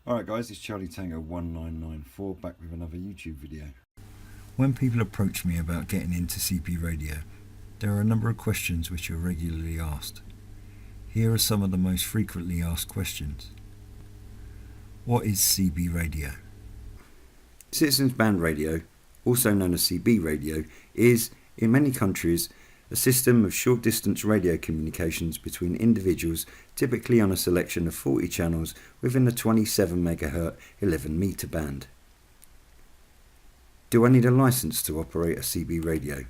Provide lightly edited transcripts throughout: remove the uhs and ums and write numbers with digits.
Alright guys, it's Charlie Tango 1994 back with another YouTube video. When people approach me about getting into CB radio, there are a number of questions which are regularly asked. Here are some of the most frequently asked questions. What is CB radio? Citizens band radio, also known as CB radio, is, in many countries, a system of short-distance radio communications between individuals, typically on a selection of 40 channels within the 27 MHz 11 meter band. Do I need a license to operate a CB radio?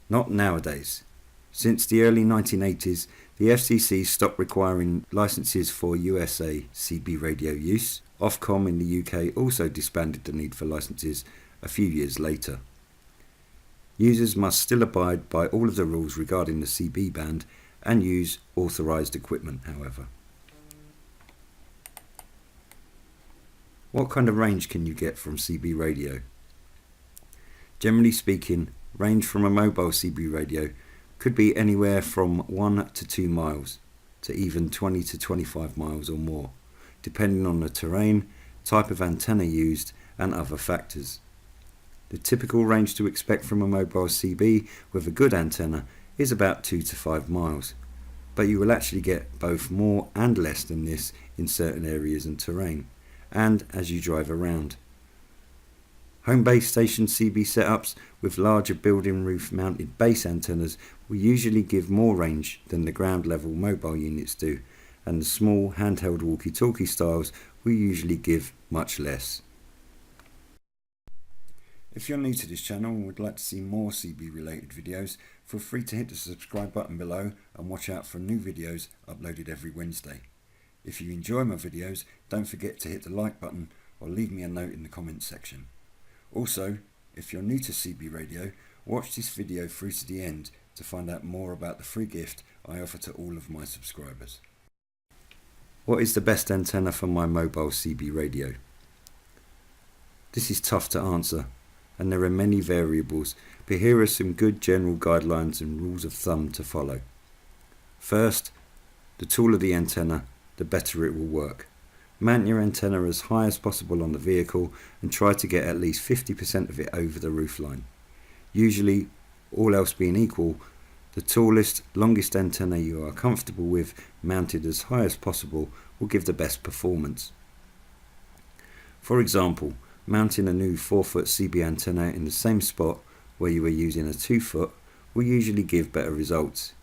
Not nowadays. Since the early 1980s, the FCC stopped requiring licenses for USA CB radio use. Ofcom in the UK also disbanded the need for licenses a few years later. Users must still abide by all of the rules regarding the CB band and use authorised equipment, however. What kind of range can you get from CB radio? Generally speaking, range from a mobile CB radio could be anywhere from 1 to 2 miles to even 20 to 25 miles or more, depending on the terrain, type of antenna used and other factors. The typical range to expect from a mobile CB with a good antenna is about 2 to 5 miles, but you will actually get both more and less than this in certain areas and terrain, and as you drive around. Home base station CB setups with larger building roof mounted base antennas will usually give more range than the ground level mobile units do, and the small handheld walkie-talkie styles will usually give much less. If you're new to this channel and would like to see more CB related videos, feel free to hit the subscribe button below and watch out for new videos uploaded every Wednesday. If you enjoy my videos, don't forget to hit the like button or leave me a note in the comments section. Also, if you're new to CB radio, watch this video through to the end to find out more about the free gift I offer to all of my subscribers. What is the best antenna for my mobile CB radio? This is tough to answer, and there are many variables, but here are some good general guidelines and rules of thumb to follow. First, the taller the antenna, the better it will work. Mount your antenna as high as possible on the vehicle and try to get at least 50% of it over the roofline. Usually, all else being equal, the tallest, longest antenna you are comfortable with mounted as high as possible will give the best performance. For example, mounting a new 4-foot CB antenna in the same spot where you were using a 2-foot will usually give better results.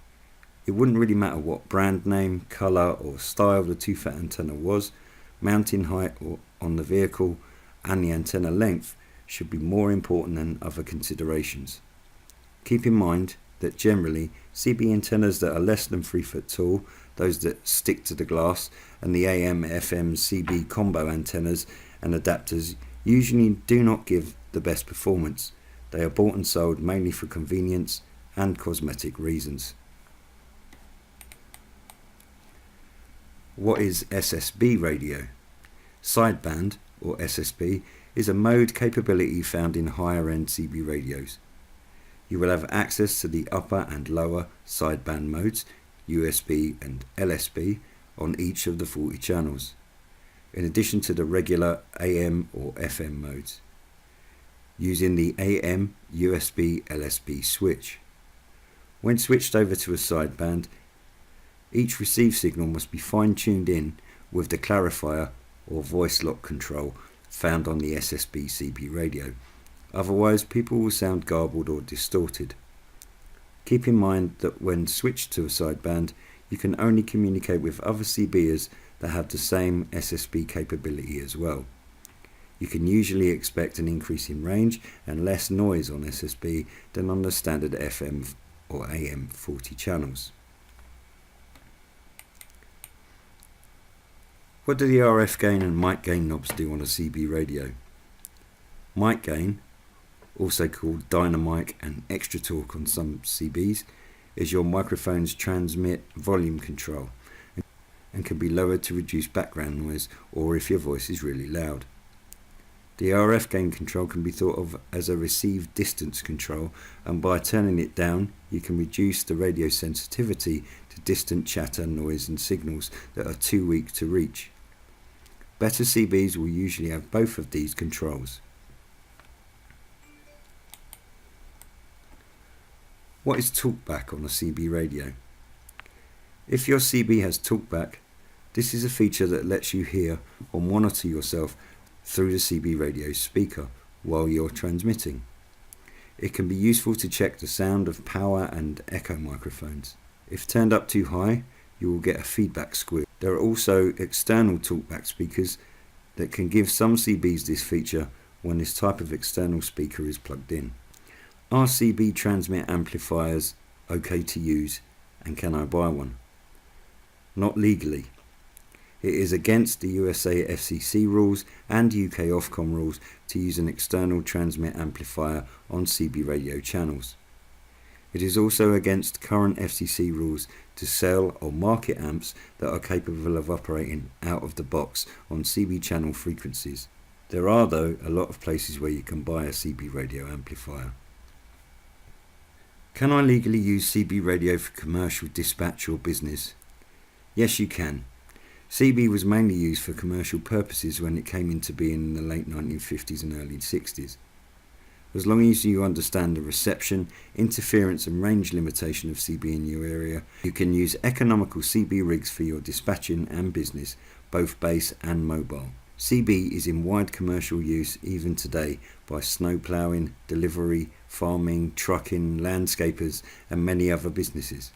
It wouldn't really matter what brand name, colour or style the 2-foot antenna was, mounting height on the vehicle and the antenna length should be more important than other considerations. Keep in mind that generally CB antennas that are less than 3 foot tall, those that stick to the glass, and the AM, FM, CB combo antennas and adapters usually do not give the best performance. They are bought and sold mainly for convenience and cosmetic reasons. What is SSB radio? Sideband, or SSB, is a mode capability found in higher end CB radios. You will have access to the upper and lower sideband modes, USB and LSB, on each of the 40 channels, in addition to the regular AM or FM modes, using the AM USB LSB switch. When switched over to a sideband, each receive signal must be fine-tuned in with the clarifier or voice lock control found on the SSB CB radio. Otherwise, people will sound garbled or distorted. Keep in mind that when switched to a sideband, you can only communicate with other CBers that have the same SSB capability as well. You can usually expect an increase in range and less noise on SSB than on the standard FM or AM 40 channels. What do the RF gain and mic gain knobs do on a CB radio? Mic gain, also called dynamic and extra torque on some CBs, is your microphone's transmit volume control and can be lowered to reduce background noise or if your voice is really loud. The RF gain control can be thought of as a receive distance control, and by turning it down you can reduce the radio sensitivity to distant chatter, noise and signals that are too weak to reach. Better CBs will usually have both of these controls. What is Talkback on a CB radio? If your CB has Talkback, this is a feature that lets you hear or monitor yourself through the CB radio speaker while you're transmitting. It can be useful to check the sound of power and echo microphones. If turned up too high, you will get a feedback squeal. There are also external Talkback speakers that can give some CBs this feature when this type of external speaker is plugged in. Are CB transmit amplifiers okay to use, and can I buy one? Not legally. It is against the USA FCC rules and UK Ofcom rules to use an external transmit amplifier on CB radio channels. It is also against current FCC rules to sell or market amps that are capable of operating out of the box on CB channel frequencies. There are, though, a lot of places where you can buy a CB radio amplifier. Can I legally use CB radio for commercial dispatch or business? Yes, you can. CB was mainly used for commercial purposes when it came into being in the late 1950s and early 60s. As long as you understand the reception, interference and range limitation of CB in your area, you can use economical CB rigs for your dispatching and business, both base and mobile. CB is in wide commercial use even today by snow ploughing, delivery, farming, trucking, landscapers and many other businesses.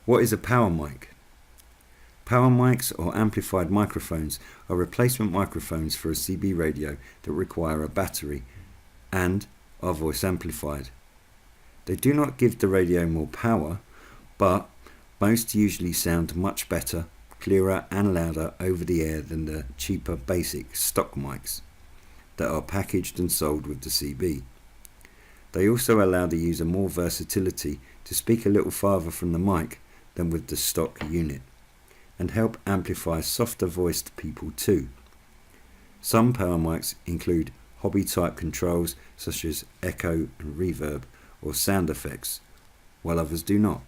What is a power mic? Power mics or amplified microphones are replacement microphones for a CB radio that require a battery and are voice amplified. They do not give the radio more power, but most usually sound much better, clearer and louder over the air than the cheaper basic stock mics that are packaged and sold with the CB. They also allow the user more versatility to speak a little farther from the mic than with the stock unit, and help amplify softer voiced people too. Some power mics include hobby type controls such as echo and reverb or sound effects, while others do not.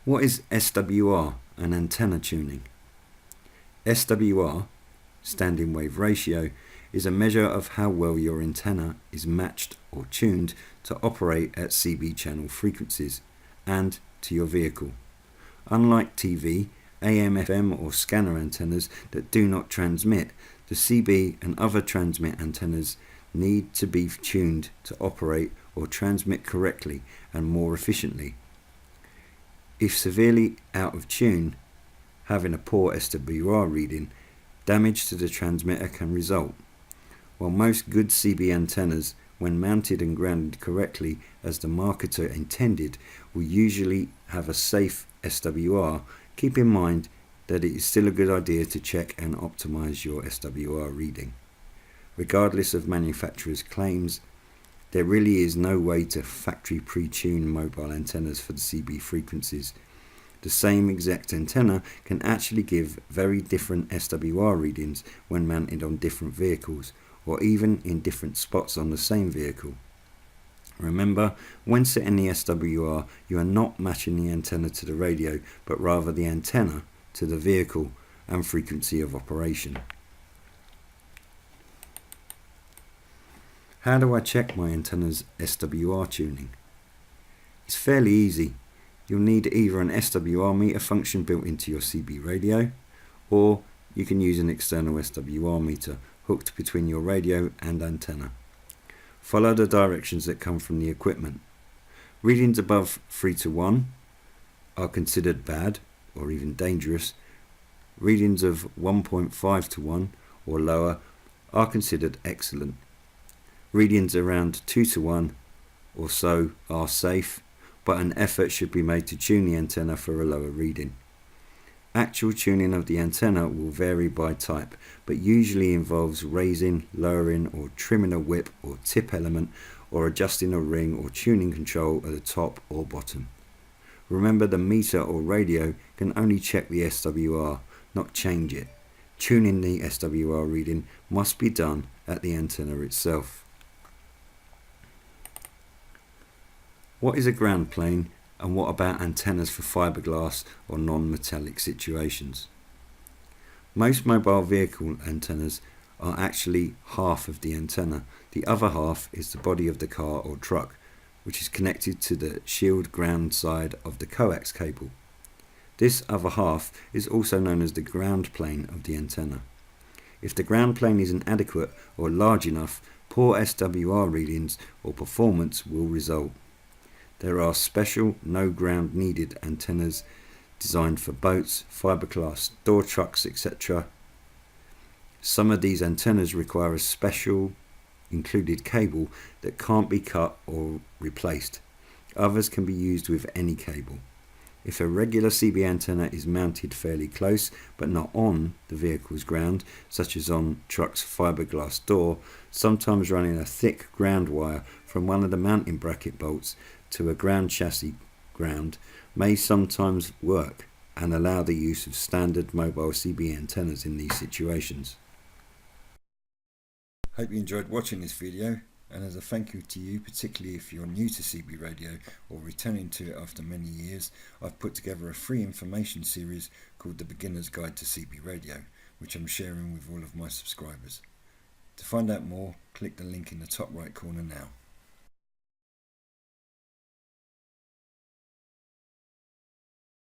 What is SWR and antenna tuning? SWR, standing wave ratio, is a measure of how well your antenna is matched or tuned to operate at CB channel frequencies and to your vehicle. Unlike TV, AM, FM or scanner antennas that do not transmit, the CB and other transmit antennas need to be tuned to operate or transmit correctly and more efficiently. If severely out of tune, having a poor SWR reading, damage to the transmitter can result. While most good CB antennas, when mounted and grounded correctly as the marketer intended, will usually have a safe SWR, keep in mind that it is still a good idea to check and optimize your SWR reading. Regardless of manufacturer's claims, there really is no way to factory pre-tune mobile antennas for the CB frequencies. The same exact antenna can actually give very different SWR readings when mounted on different vehicles, or even in different spots on the same vehicle. Remember, when setting the SWR, you are not matching the antenna to the radio, but rather the antenna to the vehicle and frequency of operation. How do I check my antenna's SWR tuning? It's fairly easy. You'll need either an SWR meter function built into your CB radio, or you can use an external SWR meter hooked between your radio and antenna. Follow the directions that come from the equipment. Readings above 3:1 are considered bad or even dangerous. Readings of 1.5:1 or lower are considered excellent. Readings around 2:1 or so are safe, but an effort should be made to tune the antenna for a lower reading. Actual tuning of the antenna will vary by type, but usually involves raising, lowering or trimming a whip or tip element, or adjusting a ring or tuning control at the top or bottom. Remember, the meter or radio can only check the SWR, not change it. Tuning the SWR reading must be done at the antenna itself. What is a ground plane And what about antennas for fiberglass or non-metallic situations? Most mobile vehicle antennas are actually half of the antenna. The other half is the body of the car or truck, which is connected to the shield ground side of the coax cable. This other half is also known as the ground plane of the antenna. If the ground plane isn't adequate or large enough, poor SWR readings or performance will result. There are special no ground needed antennas designed for boats, fiberglass, door trucks, etc. Some of these antennas require a special included cable that can't be cut or replaced. Others can be used with any cable. If a regular CB antenna is mounted fairly close but not on the vehicle's ground, such as on truck's fiberglass door, sometimes running a thick ground wire from one of the mounting bracket bolts to a ground chassis ground may sometimes work and allow the use of standard mobile CB antennas in these situations. Hope you enjoyed watching this video, and as a thank you to you, particularly if you're new to CB Radio or returning to it after many years, I've put together a free information series called The Beginner's Guide to CB Radio, which I'm sharing with all of my subscribers. To find out more, click the link in the top right corner now.